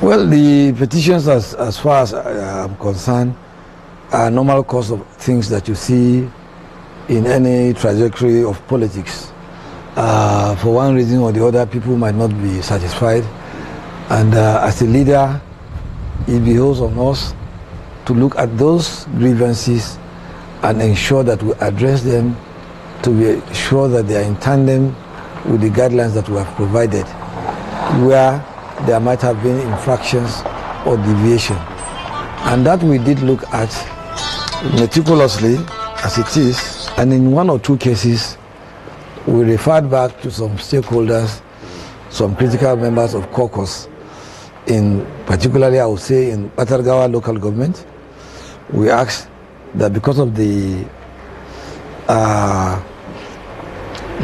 Well, the petitions, as far as I'm concerned, are a normal course of things that you see in any trajectory of politics. For one reason or the other, people might not be satisfied. And as a leader, it behoves on us to look at those grievances and ensure that we address them, to be sure that they are in tandem with the guidelines that we have provided, where there might have been infractions or deviation. And that we did look at meticulously as it is, and in one or two cases we referred back to some stakeholders, some critical members of caucus, in particularly I would say in Batargawa local government. We asked that because of the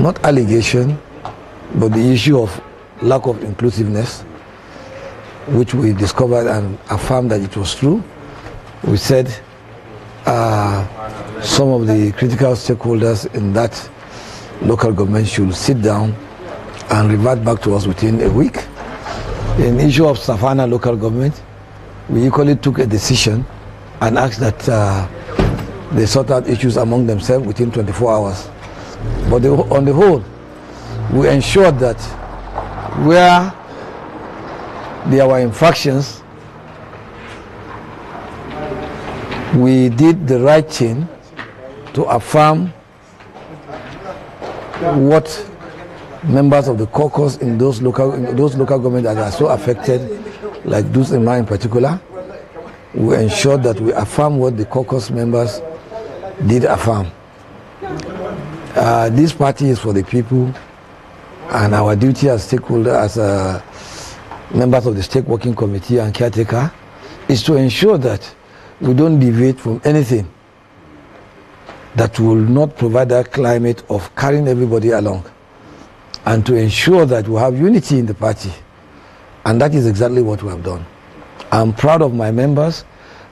not allegation but the issue of lack of inclusiveness, which we discovered and affirmed that it was true, we said some of the critical stakeholders in that local government should sit down and revert back to us within a week. In the issue of Savannah local government, we equally took a decision and asked that they sort out issues among themselves within 24 hours. But on the whole, we ensured that where there were infractions, we did the right thing to affirm what members of the caucus in those local governments that are so affected, like Dusima in particular. We ensured that we affirm what the caucus members did affirm. This party is for the people, and our duty as stakeholders, as members of the State Working Committee and caretaker, is to ensure that we don't deviate from anything that will not provide that climate of carrying everybody along, and to ensure that we have unity in the party. And that is exactly what we have done. I'm proud of my members.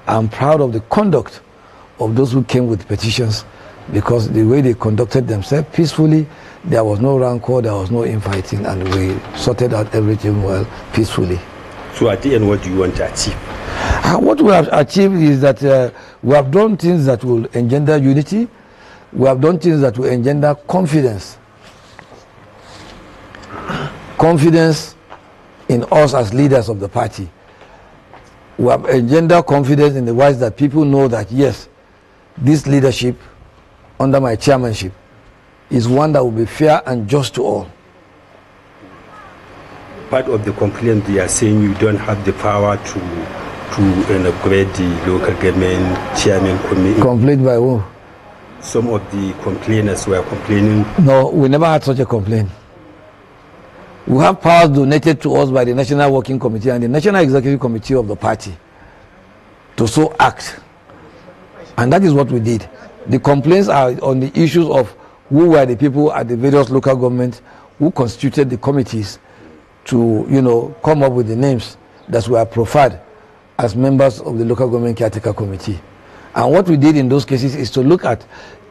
I'm proud of the conduct of those who came with petitions, because the way they conducted themselves peacefully, there was no rancor, there was no infighting, and we sorted out everything well, peacefully. So at the end, what do you want to achieve? What we have achieved is that we have done things that will engender unity. We have done things that will engender confidence. Confidence in us as leaders of the party. We have engendered confidence in the wise that people know that, yes, this leadership under my chairmanship is one that will be fair and just to all. Part of the complaint, they are saying you don't have the power to upgrade the local government chairman committee. Complaint by who? Some of the complainers were complaining. No, we never had such a complaint. We have powers donated to us by the National Working Committee and the National Executive Committee of the party to so act. And that is what we did. The complaints are on the issues of who were the people at the various local governments who constituted the committees to, come up with the names that were proffered as members of the local government caretaker committee. And what we did in those cases is to look at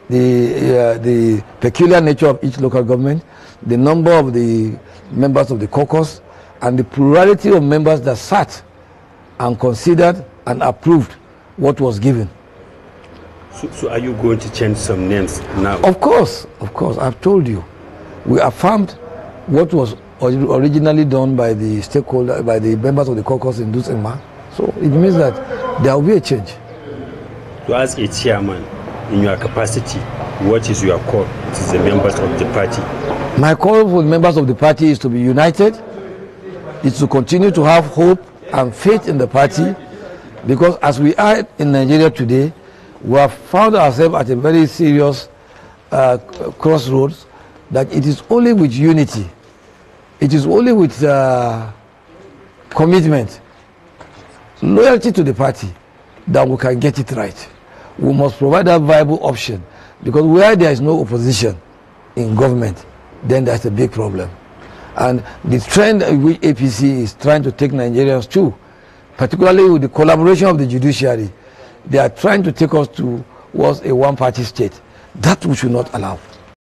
the peculiar nature of each local government, the number of the members of the caucus, and the plurality of members that sat and considered and approved what was given. So are you going to change some names now? Of course, I've told you. We affirmed what was originally done by the stakeholder, by the members of the caucus in Dusima. So it means that there will be a change. So as a chairman, in your capacity, what is your call to the members of the party? My call for the members of the party is to be united, is to continue to have hope and faith in the party, because as we are in Nigeria today, we have found ourselves at a very serious crossroads, that it is only with unity, it is only with commitment, loyalty to the party, that we can get it right. We must provide a viable option, because where there is no opposition in government, then that's a big problem. And the trend which APC is trying to take Nigerians to, particularly with the collaboration of the judiciary, they are trying to take us towards a one-party state. That we should not allow.